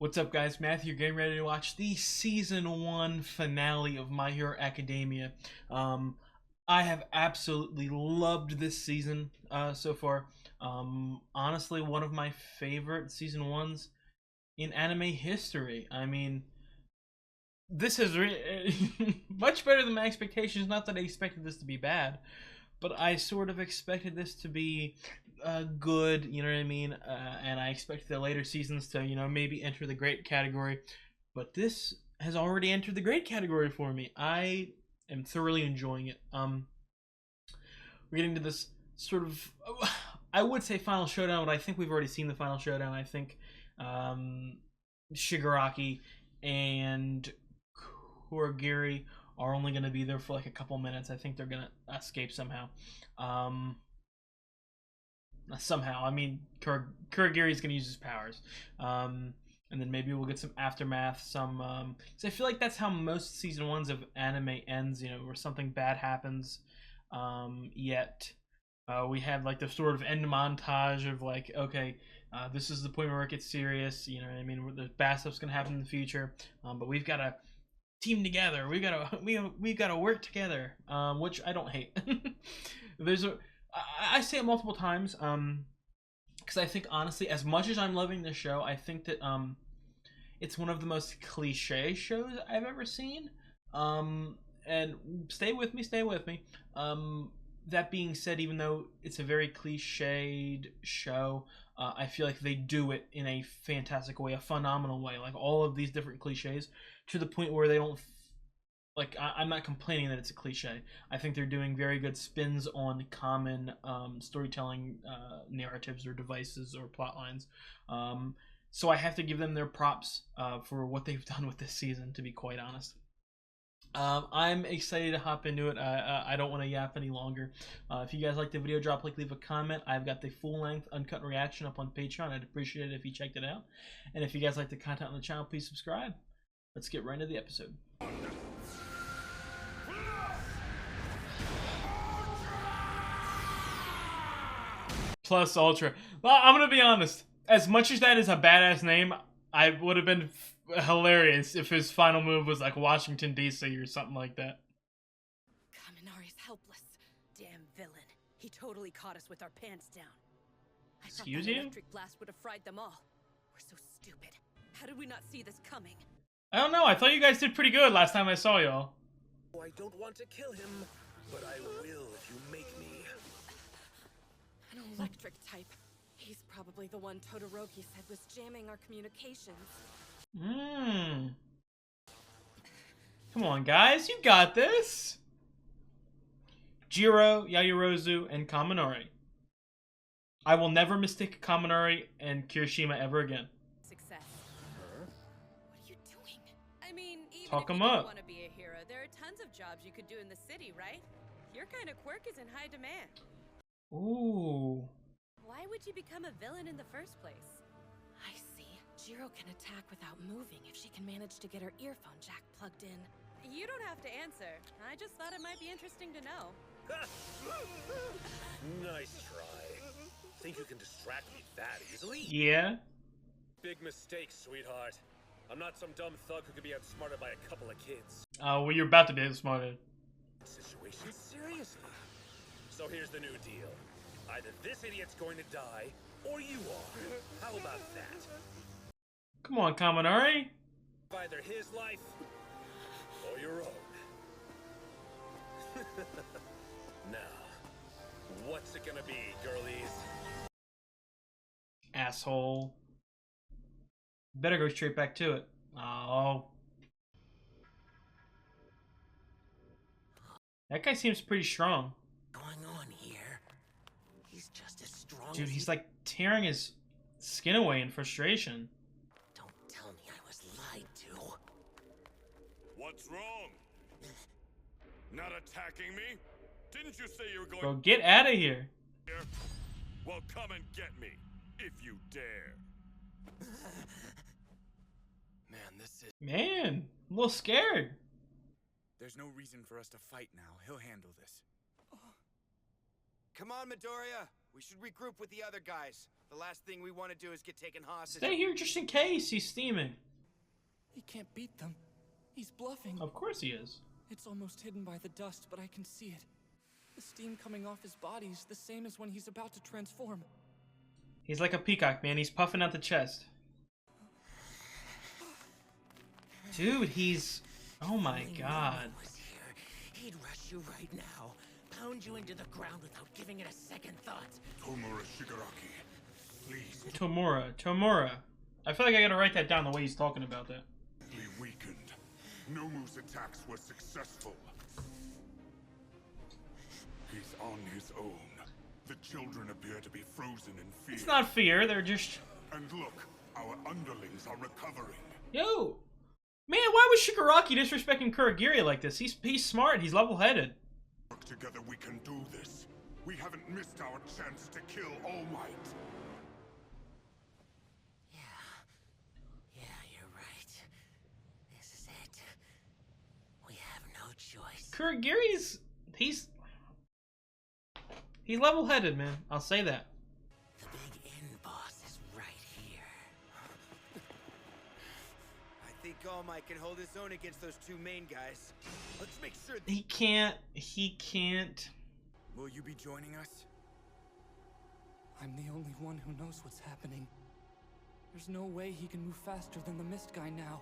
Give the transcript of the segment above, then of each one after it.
What's up, guys? Matthew, getting ready to watch the season 1 finale of My Hero Academia. I have absolutely loved this season so far. Honestly, one of my favorite season 1s in anime history. I mean, this is much better than my expectations. Not that I expected this to be bad, but I sort of expected this to be good, you know what I mean? And I expected the later seasons to, maybe enter the great category. But this has already entered the great category for me. I am thoroughly enjoying it. We're getting to this sort of, I would say final showdown, but I think we've already seen the final showdown. I think Shigaraki and Kurogiri are only going to be there for like a couple minutes. I think they're going to escape somehow. I mean, Kurogiri is going to use his powers. And then maybe we'll get some aftermath, because I feel like that's how most season 1s of anime ends, where something bad happens, yet we have like the sort of end montage of like, okay, this is the point where it gets serious, you know what I mean, where the bad stuff's going to happen in the future, but we've got to team together, we've got to work together, which I don't hate. I say it multiple times, because I think honestly, as much as I'm loving this show, I think that it's one of the most cliche shows I've ever seen. And stay with me. That being said, even though it's a very cliched show, I feel like they do it in a fantastic way, a phenomenal way. Like all of these different cliches, to the point where they don't. Like, I'm not complaining that it's a cliche. I think they're doing very good spins on common storytelling narratives or devices or plot lines. So I have to give them their props for what they've done with this season, to be quite honest. I'm excited to hop into it. I don't want to yap any longer. If you guys like the video, drop a like, leave a comment. I've got the full-length uncut reaction up on Patreon. I'd appreciate it if you checked it out. And if you guys like the content on the channel, please subscribe. Let's get right into the episode. Plus Ultra. Well, I'm gonna be honest. As much as that is a badass name, I would have been hilarious if his final move was like Washington D.C. or something like that. Kaminari's helpless. Damn villain. He totally caught us with our pants down. Excuse you? you? Electric blast would have fried them all. We're so stupid. How did we not see this coming? I don't know. I thought you guys did pretty good last time I saw y'all. I don't want to kill him, but I will if you make me. An electric type. He's probably the one Todoroki said was jamming our communications. Come on, guys. You got this. Jiro, Yaoyorozu, and Kaminari. I will never mistake Kaminari and Kirishima ever again. Success. What are you doing? I mean, even Talk if 'em you up. don't want to be a hero, there are tons of jobs you could do in the city, right? Your kind of quirk is in high demand. Ooh. Why would you become a villain in the first place? I see. Jiro can attack without moving if she can manage to get her earphone jack plugged in. You don't have to answer. I just thought it might be interesting to know. Nice try. Think you can distract me that easily? Yeah. Big mistake, sweetheart. I'm not some dumb thug who could be outsmarted by a couple of kids. Well, you're about to be outsmarted. Situation? Seriously? So here's the new deal. Either this idiot's going to die, or you are. How about that? Come on, Kaminari. Either his life, or your own. Now, what's it gonna be, girlies? Asshole. Better go straight back to it. Oh. That guy seems pretty strong. Going on here? He's just as strong. Dude, he's like tearing his skin away in frustration. Don't tell me I was lied to. What's wrong? Not attacking me? Didn't you say you were going Bro, get out of here. here? Well, come and get me, if you dare. Man, this is... Man, I'm a little scared. There's no reason for us to fight now. He'll handle this. Come on, Midoriya. We should regroup with the other guys. The last thing we want to do is get taken hostage. Stay here just in case he's steaming. He can't beat them. He's bluffing. Of course he is. It's almost hidden by the dust, but I can see it. The steam coming off his body is the same as when he's about to transform. He's like a peacock, man. He's puffing out the chest. Dude, he's... Oh my god. Was here, he'd rush you right now, pound you into the ground without giving it a second thought. Tomura Shigaraki, please. Tomura. I feel like I gotta write that down the way he's talking about that. Weakened. Nomu's attacks were successful. He's on his own. The children appear to be frozen in fear. It's not fear, they're just... And look, our underlings are recovering. Yo! Man, why was Shigaraki disrespecting Kurogiri like this? He's smart, he's level-headed. Work together, we can do this. We haven't missed our chance to kill All Might. Yeah, you're right. This is it. We have no choice. Kurogiri's... He's level-headed, man. I'll say that. The big end boss is right here. I think All Might can hold his own against those two main guys. Let's make sure. He can't. Will you be joining us? I'm the only one who knows what's happening. There's no way he can move faster than the Mist Guy now.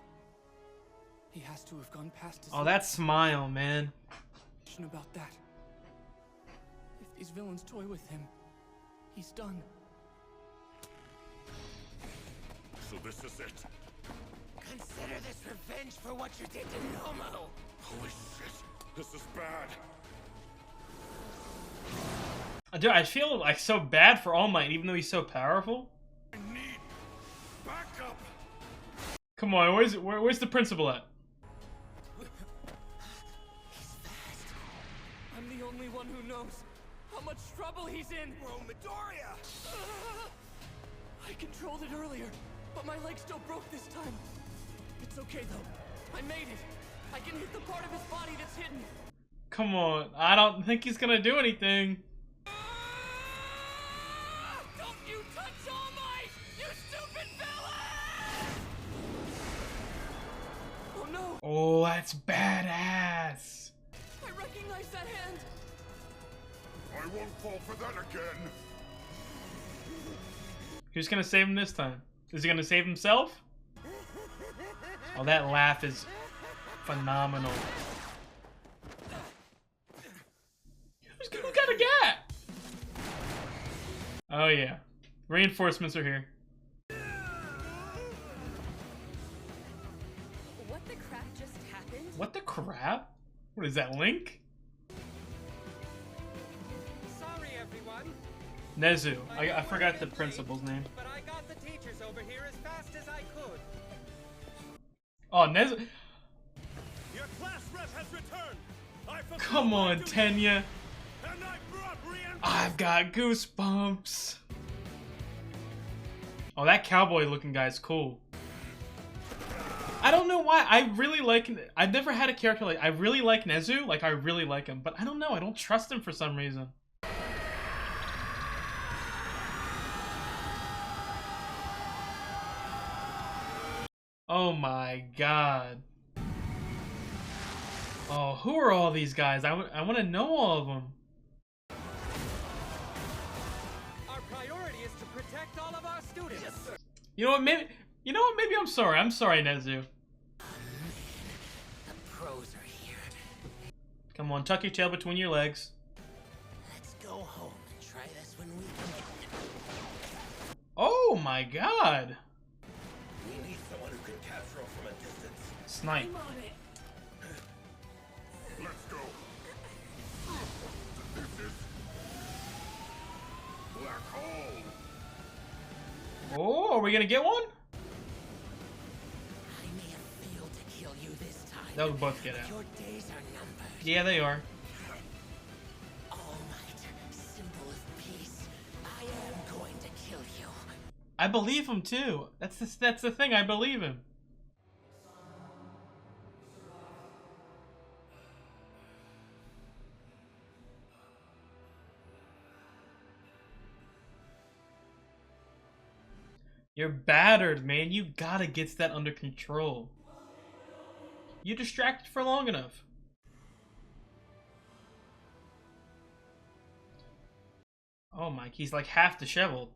He has to have gone past his... Oh, that smile, man. About that. If these villains toy with him, he's done. So this is it. Consider this revenge for what you did to Nomu. Holy shit. This is bad. Dude, I feel like so bad for All Might, even though he's so powerful. I need backup. Come on, where's the principal at? I'm the only one who knows how much trouble he's in. Bro, Midoriya! I controlled it earlier, but my leg still broke this time. It's okay though. I made it. I can hit the part of his body that's hidden. Come on, I don't think he's gonna do anything. Don't you touch All Might, you stupid villain! Oh no! Oh, that's badass. I recognize that hand. I won't fall for that again. Who's gonna save him this time? Is he gonna save himself? Oh, that laugh is phenomenal. Who's got a gat? Oh yeah, reinforcements are here. What the crap just happened? What the crap? What is that, Link? Sorry, everyone. Nezu. I forgot the principal's name. But I got the teachers over here as fast as I could. Oh, Nezu. Your class rep has returned. I fulfilled Come my on, duty, Tenya. and I brought reinforcements. I've got goosebumps. Oh, that cowboy looking guy's cool. I don't know why. I really like... I've never had a character like... I really like Nezu. Like, I really like him. But I don't know. I don't trust him for some reason. Oh my god. Oh, who are all these guys? I want to know all of them. Our priority is to protect all of our students. You know what? Maybe I'm sorry. I'm sorry, Nezu. The pros are here. Come on, tuck your tail between your legs. Let's go home and try this when we can. Oh my god. We need someone who can capture him from a distance. Snipe. Let's go. This is Black Hole. Oh, are we gonna get one? I may have failed to kill you this time. They'll both get but out. your days are numbered. Yeah, they are. All Might, symbol of peace. I am going to kill you. I believe him too. That's the thing. I believe him. You're battered, man. You gotta get that under control. You distracted for long enough. Oh, Mike, he's like half disheveled.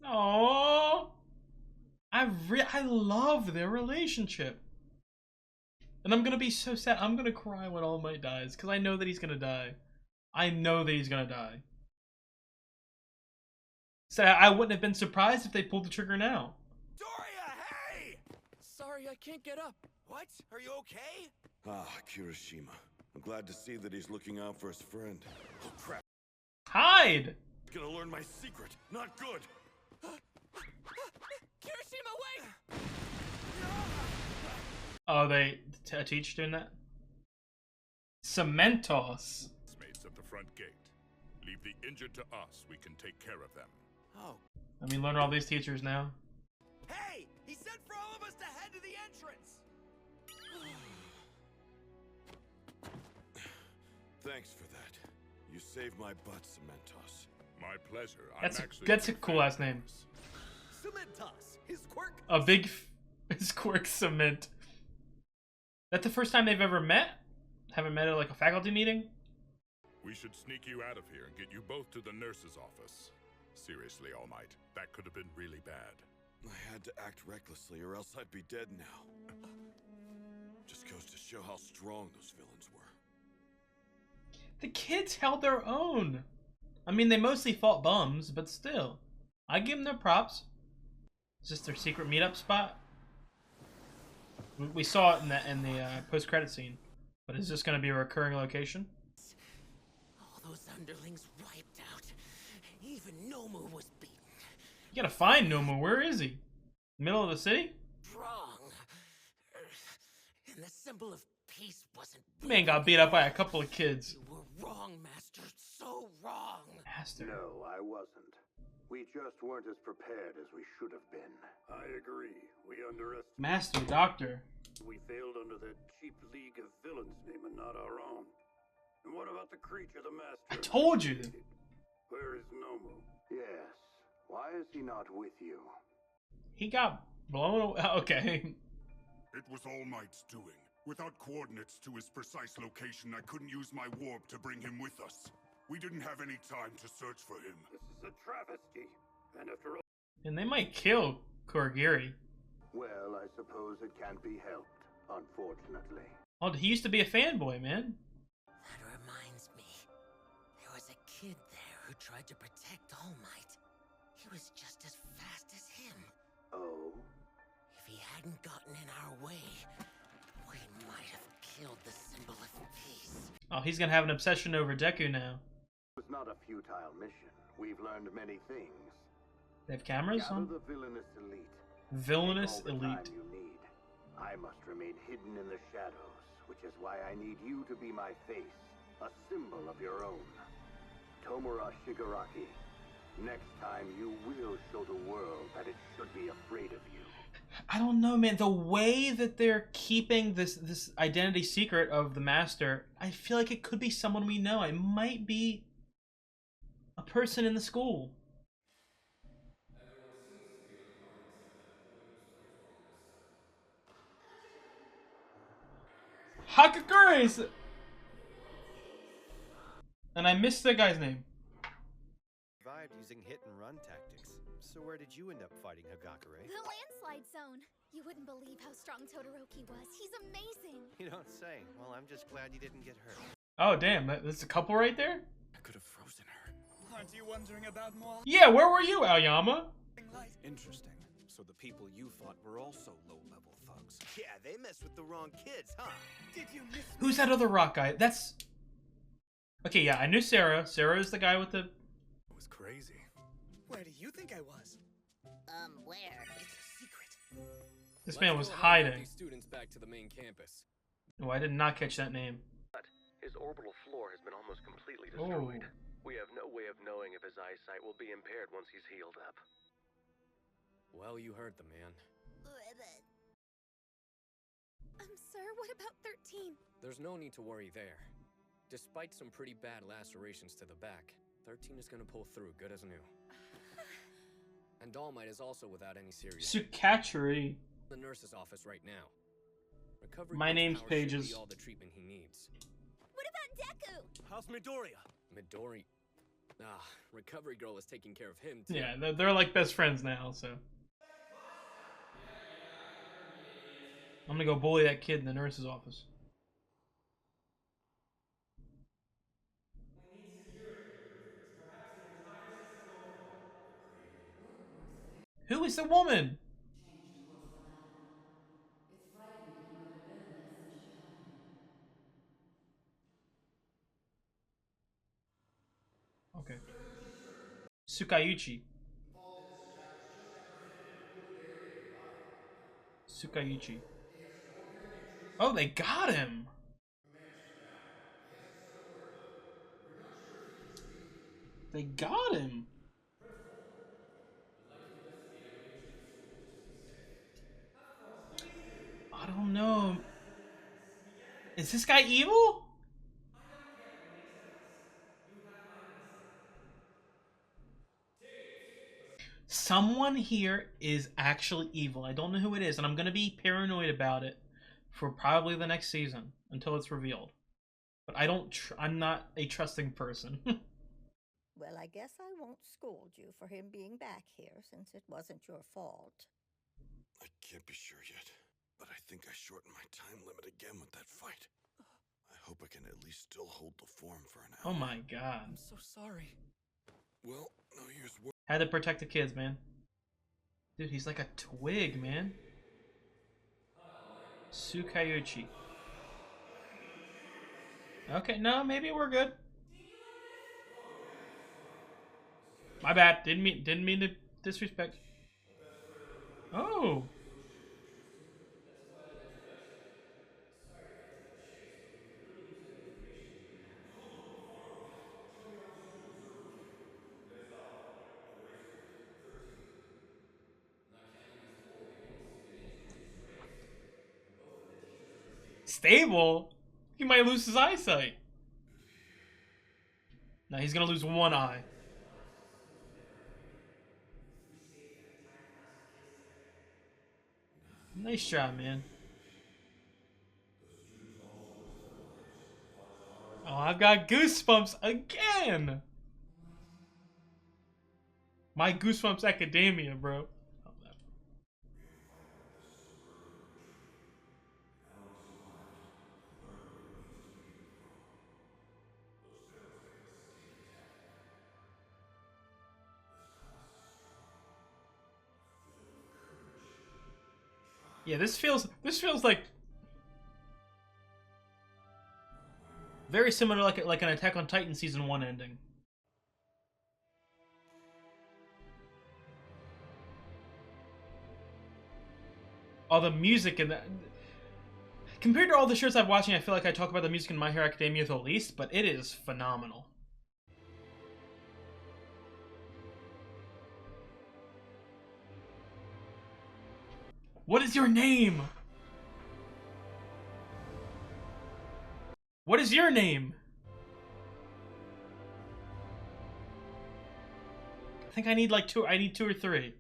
Oh, I love their relationship. And I'm gonna be so sad. I'm gonna cry when All Might dies because I know that he's gonna die. I know that he's gonna die. So I wouldn't have been surprised if they pulled the trigger now. Doria, hey! Sorry, I can't get up. What? Are you okay? Ah, Kirishima. I'm glad to see that he's looking out for his friend. Oh crap, Hide! he's gonna learn my secret. Not good. Kirishima, wait! Oh, they teach doing that? Cementos. Mates at the front gate. Leave the injured to us. We can take care of them. Oh. I mean, learn all these teachers now. Hey! He said for all of us to head to the entrance! Thanks for that. You saved my butt, Cementos. My pleasure. That's a cool last name. Cementos! His quirk! A big squirk cement. That's the first time they've ever met? Haven't met at like a faculty meeting? We should sneak you out of here and get you both to the nurse's office. Seriously, All Might, that could have been really bad. I had to act recklessly or else I'd be dead now. Just goes to show how strong those villains were. The kids held their own. I mean, they mostly fought bums, but still. I give them their props. Is this their secret meetup spot? We saw it in the post-credit scene. But is this going to be a recurring location? All those underlings wiped out. Even Nomu was beaten. You gotta find Nomu. Where is he? Middle of the city? Wrong. And the symbol of peace wasn't. Man got beat up by a couple of kids. You were wrong, Master. So wrong. Master. No, I wasn't. We just weren't as prepared as we should have been. I agree. We underestimated. Master, Doctor. We failed under that cheap League of Villains name and not our own. And what about the creature the Master? I told you. Where is Nomu? Yes. Why is he not with you? He got blown away. Okay. It was All Might's doing. Without coordinates to his precise location, I couldn't use my warp to bring him with us. We didn't have any time to search for him. This is a travesty. And after all... And they might kill Kurogiri. Well, I suppose it can't be helped, unfortunately. Oh, he used to be a fanboy, man. That reminds me. There was a kid there who tried to protect All Might. He was just as fast as him. Oh? If he hadn't gotten in our way, we might have killed the symbol of peace. Oh, he's gonna have an obsession over Deku now. It was not a futile mission. We've learned many things. They have cameras Gather on? the villainous elite. Villainous Take all the elite. time you need. I must remain hidden in the shadows, which is why I need you to be my face, a symbol of your own. Tomura Shigaraki, next time you will show the world that it should be afraid of you. I don't know, man. The way that they're keeping this identity secret of the Master, I feel like it could be someone we know. It might be a person in the school. Hakakure's! And I missed the guy's name. Survived using hit and run tactics. So where did you end up fighting Hagakure? The landslide zone. You wouldn't believe how strong Todoroki was. He's amazing. You don't say. Well, I'm just glad you didn't get hurt. Oh, damn. That's a couple right there? I could have frozen her. Aren't you wondering about more? Yeah, where were you, Aoyama? Interesting. So the people you fought were also low-level thugs. Yeah, they messed with the wrong kids, huh? Did you miss Who's that other rock guy? That's... Okay, yeah, I knew Sarah. Sarah is the guy with the... It was crazy. Where do you think I was? Where? It's a secret. This man was hiding. These students back to the main campus. Oh, I did not catch that name. His orbital floor has been almost completely Oh. destroyed. We have no way of knowing if his eyesight will be impaired once he's healed up. Well, you heard the man. Sir, what about 13? There's no need to worry there. Despite some pretty bad lacerations to the back, 13 is gonna pull through good as new. And All Might is also without any serious... Sukachiri. The nurse's office right now. Recovery My name's powers should Pages. be all the treatment he needs. What about Deku? How's Midoriya? Midori... Ah, Recovery Girl is taking care of him too. Yeah, they're like best friends now, so. I'm gonna go bully that kid in the nurse's office. Who is the woman? Okay. Sukayuchi. Sukayuchi. Oh, they got him! They got him! I don't know. Is this guy evil? Someone here is actually evil. I don't know who it is, and I'm gonna be paranoid about it for probably the next season until it's revealed. But I don't. I'm not a trusting person. Well, I guess I won't scold you for him being back here, since it wasn't your fault. I can't be sure yet, but I think I shortened my time limit again with that fight. I hope I can at least still hold the form for an hour. Oh my god. I'm so sorry. Well, no use. Had to protect the kids, man. Dude, he's like a twig, man. Sukayuchi. Okay, no, maybe we're good. My bad. Didn't mean to disrespect. Oh. Stable? He might lose his eyesight. No, he's gonna lose one eye. Nice job, man. Oh, I've got goosebumps again! My Goosebumps Academia, bro. Yeah, this feels like very similar to like an Attack on Titan season 1 ending. All the music in that, compared to all the shows I'm watching, I feel like I talk about the music in My Hero Academia the least, but it is phenomenal. What is your name? What is your name? I think I need like two. I need 2 or 3.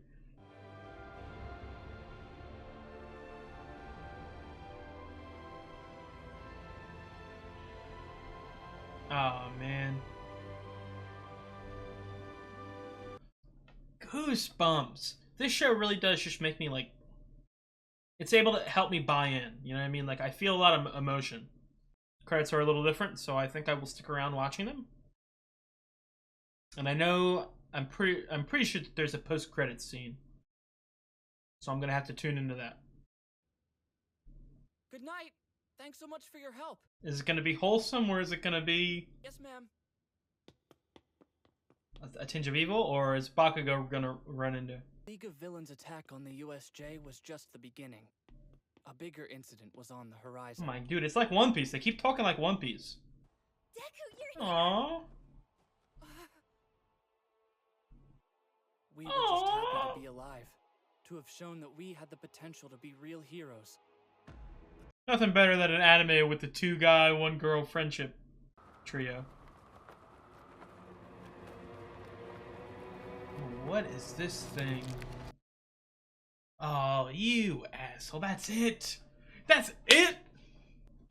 Oh man. Goosebumps. This show really does just make me like, it's able to help me buy in, you know what I mean? Like, I feel a lot of emotion. Credits are a little different, so I think I will stick around watching them. And I know, I'm pretty sure that there's a post-credits scene. So I'm gonna have to tune into that. Good night. Thanks so much for your help. Is it gonna be wholesome, or is it gonna be Yes, ma'am. a tinge of evil, or is Bakugo gonna run into? League of Villains' attack on the USJ was just the beginning. A bigger incident was on the horizon. Oh my dude, it's like One Piece. They keep talking like One Piece. Deku, you're Aww. here. We were just happy to be alive, to have shown that we had the potential to be real heroes. Nothing better than an anime with the 2-guy, 1-girl friendship trio. What is this thing? Oh, you asshole. That's it. That's it.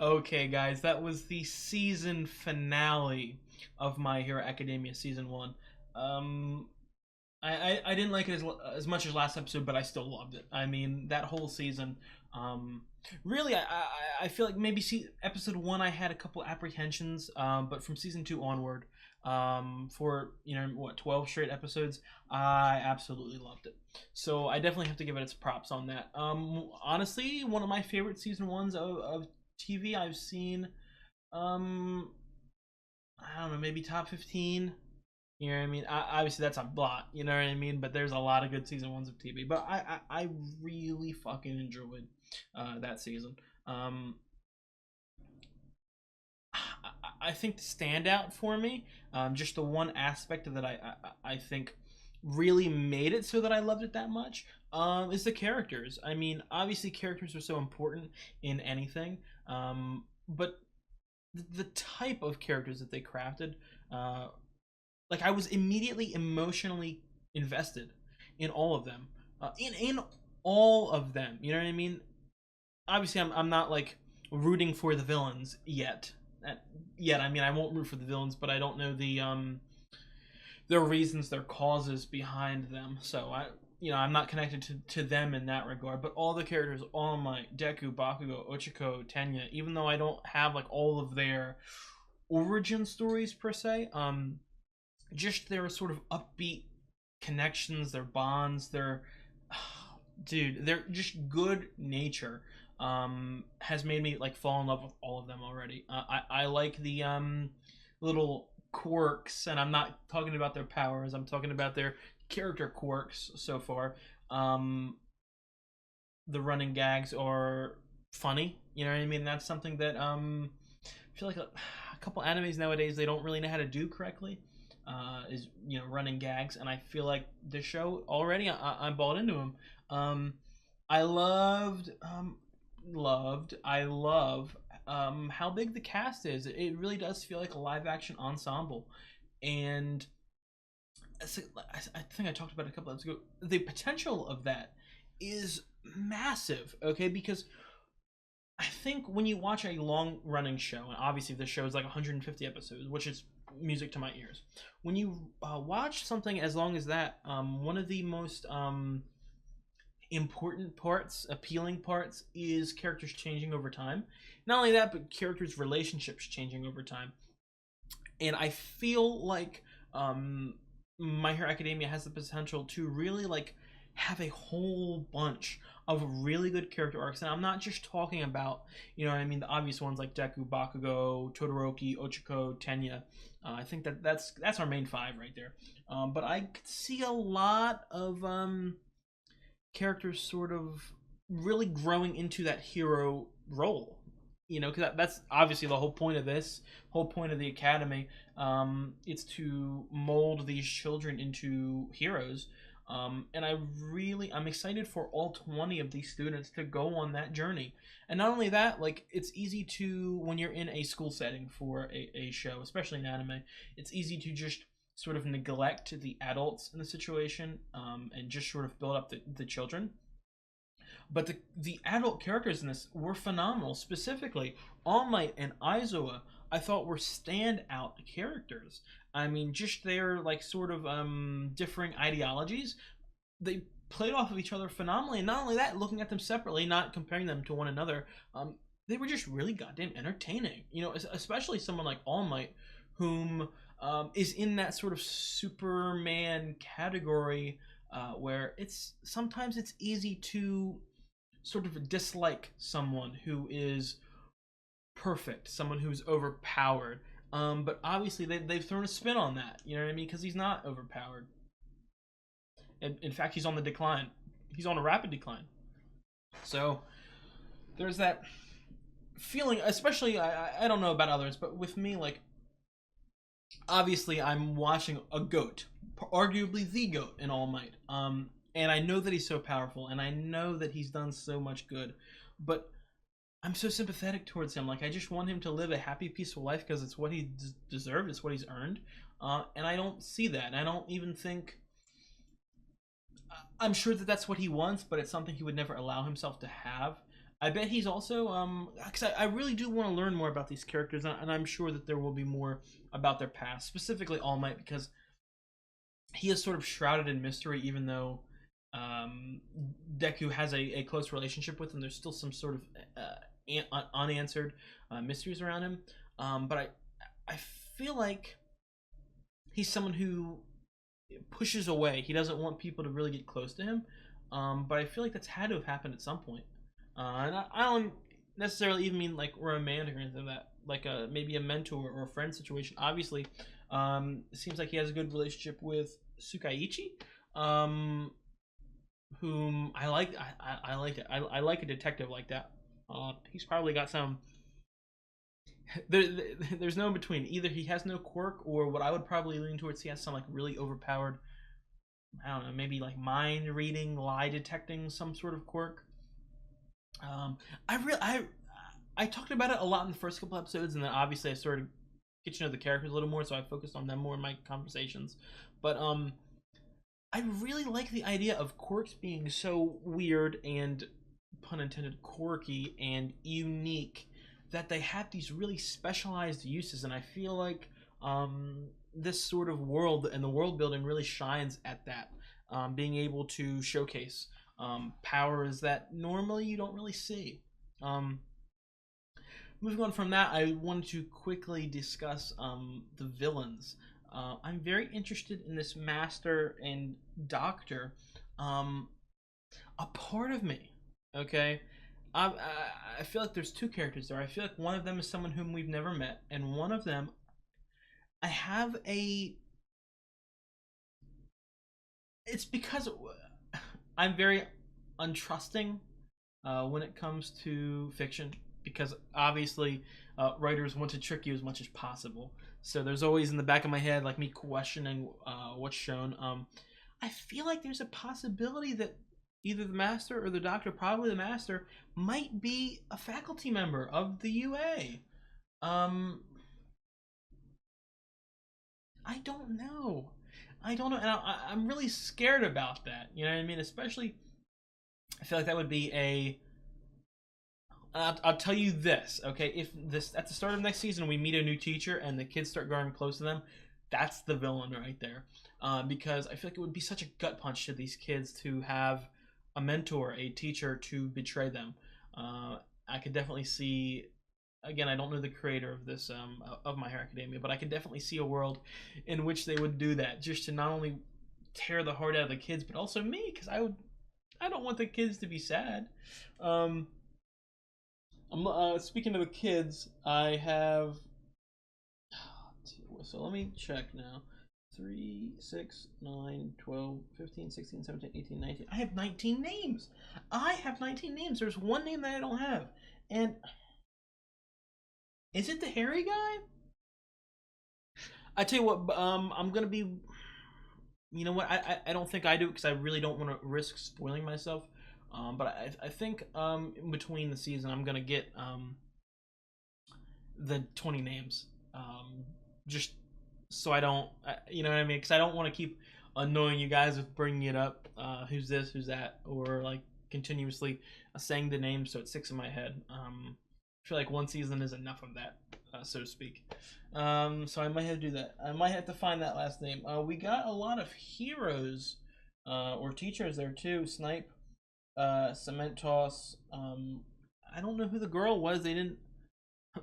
Okay, guys, that was the season finale of My Hero Academia Season 1. I didn't like it as much as last episode, but I still loved it. I mean, that whole season, really, I feel like maybe episode 1 I had a couple apprehensions, but from season 2 onward, for, 12 straight episodes, I absolutely loved it. So I definitely have to give it its props on that. Honestly, one of my favorite season 1s of TV I've seen, I don't know, maybe top 15. You know what I mean? Obviously, that's a lot, you know what I mean? But there's a lot of good season 1s of TV. But I really fucking enjoyed that season. I think the standout for me, just the one aspect of that I think really made it so that I loved it that much, is the characters. I mean, obviously characters are so important in anything, but the type of characters that they crafted, like I was immediately emotionally invested in all of them, in all of them. You know what I mean? Obviously, I'm not like rooting for the villains yet. I mean, I won't root for the villains, but I don't know their reasons, their causes behind them. So I'm not connected to them in that regard. But all the characters, All Might, Deku, Bakugo, Ochako, Tenya, even though I don't have like all of their origin stories per se, just their sort of upbeat connections, their bonds, their just good nature, has made me like fall in love with all of them already. I like the little quirks, and I'm not talking about their powers, I'm talking about their character quirks so far. The running gags are funny, you know what I mean? That's something that I feel like a couple animes nowadays, they don't really know how to do correctly, is running gags, and I feel like this show already, I'm bought into them. I love how big the cast is. It really does feel like a live action ensemble, and I think I talked about it a couple episodes ago. The potential of that is massive, okay? Because I think when you watch a long running show, and obviously this show is like 150 episodes, which is music to my ears. When you watch something as long as that, one of the most important parts, appealing parts, is characters changing over time. Not only that, but characters' relationships changing over time. And I feel like My Hero Academia has the potential to really like have a whole bunch of really good character arcs. And I'm not just talking about, the obvious ones like Deku, Bakugo, Todoroki, Ochako, Tenya. I think that's our main 5 right there. But I could see a lot of characters sort of really growing into that hero role, because that's obviously the whole point of the academy. It's to mold these children into heroes, and I'm excited for all 20 of these students to go on that journey. And not only that, like, it's easy to, when you're in a school setting for a show, especially an anime, it's easy to just sort of neglect the adults in the situation, and just sort of build up the children. But the adult characters in this were phenomenal. Specifically, All Might and Aizawa, I thought were standout characters. I mean, just their like sort of differing ideologies, they played off of each other phenomenally. And not only that, looking at them separately, not comparing them to one another, they were just really goddamn entertaining. Especially someone like All Might, whom is in that sort of Superman category, where sometimes it's easy to sort of dislike someone who is perfect, someone who's overpowered. But obviously they've thrown a spin on that, you know what I mean? Because he's not overpowered. In fact, he's on the decline. He's on a rapid decline. So there's that feeling, especially, I don't know about others, but with me, like, obviously I'm watching a GOAT, arguably the GOAT in All Might. And I know that he's so powerful, and I know that he's done so much good, but I'm so sympathetic towards him. Like, I just want him to live a happy, peaceful life because it's what he deserved, it's what he's earned. And I don't see that. And I don't even think. I'm sure that that's what he wants, but it's something he would never allow himself to have. I bet he's also, because I really do want to learn more about these characters, and I'm sure that there will be more about their past, specifically All Might, because he is sort of shrouded in mystery, even though Deku has a close relationship with him. There's still some sort of unanswered mysteries around him. But I feel like he's someone who pushes away. He doesn't want people to really get close to him. But I feel like that's had to have happened at some point. And I don't necessarily even mean like romantic or anything like that. Like maybe a mentor or a friend situation. Obviously, it seems like he has a good relationship with Tsukaichi, whom I like. I like it. I like a detective like that. He's probably got some. There's no in between. Either he has no quirk, or what I would probably lean towards, he has some like really overpowered, I don't know, maybe like mind reading, lie detecting, some sort of quirk. I talked about it a lot in the first couple episodes, and then obviously I started get to know the characters a little more, so I focused on them more in my conversations. But I really like the idea of quirks being so weird and, pun intended, quirky and unique, that they have these really specialized uses. And I feel like this sort of world and the world building really shines at that, being able to showcase powers that normally you don't really see. Moving on from that, I wanted to quickly discuss the villains. I'm very interested in this Master and Doctor. A part of me, okay, I feel like there's two characters there. I feel like one of them is someone whom we've never met, and one of them, I have a... It's because I'm very untrusting when it comes to fiction, because obviously writers want to trick you as much as possible. So there's always in the back of my head, like, me questioning what's shown. I feel like there's a possibility that either the Master or the Doctor, probably the Master, might be a faculty member of the UA. I don't know. And I'm really scared about that. You know what I mean? Especially, I feel like that would be a... I'll tell you this, okay? If this at the start of next season we meet a new teacher and the kids start growing close to them, that's the villain right there. Because I feel like it would be such a gut punch to these kids to have a mentor, a teacher, to betray them. I could definitely see, again, I don't know the creator of this, of My Hero Academia, but I could definitely see a world in which they would do that, just to not only tear the heart out of the kids, but also me, because I don't want the kids to be sad. Speaking of the kids, I have, so let me check now. 3, 6, 9, 12, 15, 16, 17, 18, 19. I have 19 names. There's one name that I don't have. And is it the hairy guy? I tell you what, I'm going to be, you know what, I don't think I do, because I really don't want to risk spoiling myself. But I think in between the season I'm going to get the 20 names. Just so I don't, you know what I mean? Because I don't want to keep annoying you guys with bringing it up. Who's this, who's that, or like continuously saying the name so it sticks in my head. I feel like one season is enough of that, so to speak. So I might have to do that. I might have to find that last name. We got a lot of heroes or teachers there too. Snipe, Cement Toss. I don't know who the girl was. They didn't.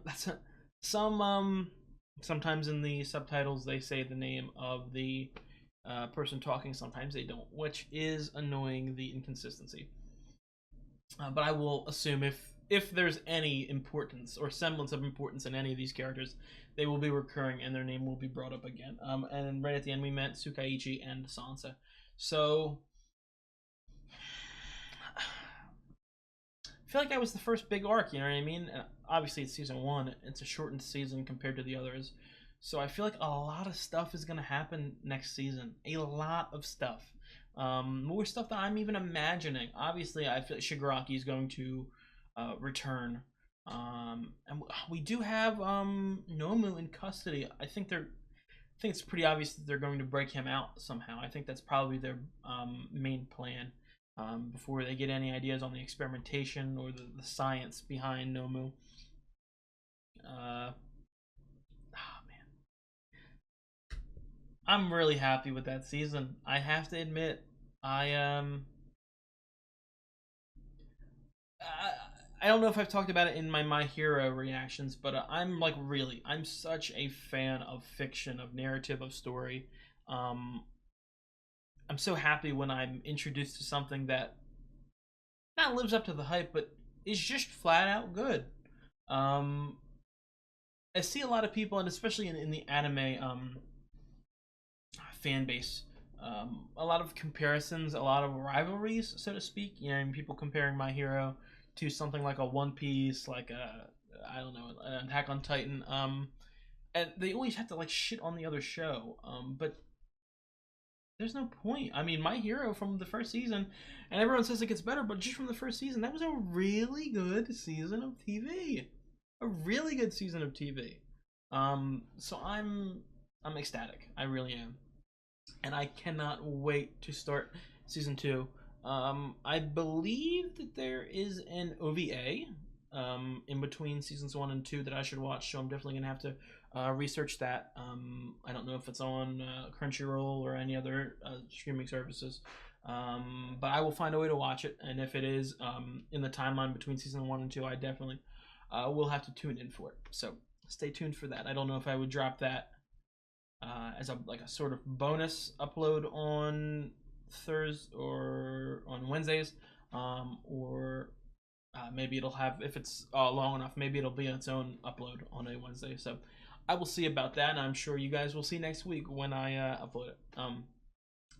That's sometimes in the subtitles they say the name of the person talking. Sometimes they don't, which is annoying, the inconsistency. But I will assume if there's any importance or semblance of importance in any of these characters, they will be recurring and their name will be brought up again. And right at the end we met Tsukaichi and Sansa. So I feel like that was the first big arc, you know what I mean? Obviously it's season 1, it's a shortened season compared to the others. So I feel like a lot of stuff is gonna happen next season. A lot of stuff. More stuff that I'm even imagining. Obviously, I feel like Shigaraki is going to return. And we do have Nomu in custody. I think it's pretty obvious that they're going to break him out somehow. I think that's probably their main plan before they get any ideas on the experimentation or the science behind Nomu. Man, I'm really happy with that season. I have to admit, I don't know if I've talked about it in my Hero reactions, but I'm such a fan of fiction, of narrative, of story. I'm so happy when I'm introduced to something that not lives up to the hype, but is just flat out good. I see a lot of people, and especially in the anime fan base, a lot of comparisons, a lot of rivalries, so to speak. You know, people comparing My Hero to something like a One Piece, like an Attack on Titan, and they always have to like shit on the other show, but there's no point. I mean, My Hero from the first season, and everyone says it gets better, but just from the first season, that was a really good season of TV. A really good season of TV. So I'm ecstatic. I really am, and I cannot wait to start season 2. I believe that there is an OVA in between seasons 1 and 2 that I should watch, so I'm definitely gonna have to research that. I don't know if it's on Crunchyroll or any other streaming services, but I will find a way to watch it, and if it is in the timeline between season 1 and 2, I definitely will have to tune in for it. So stay tuned for that. I don't know if I would drop that as a sort of bonus upload on Thursdays or on Wednesdays, or maybe it'll have, if it's long enough, maybe it'll be its own upload on a Wednesday. So I will see about that, and I'm sure you guys will see next week when I upload it.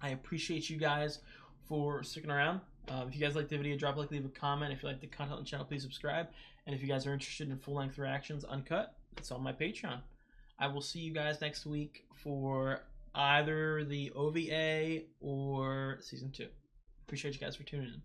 I appreciate you guys for sticking around. If you guys liked the video, drop a like, leave a comment. If you like the content on the channel, please subscribe. And if you guys are interested in full-length reactions uncut, it's on my Patreon. I will see you guys next week for either the OVA or season 2. Appreciate you guys for tuning in.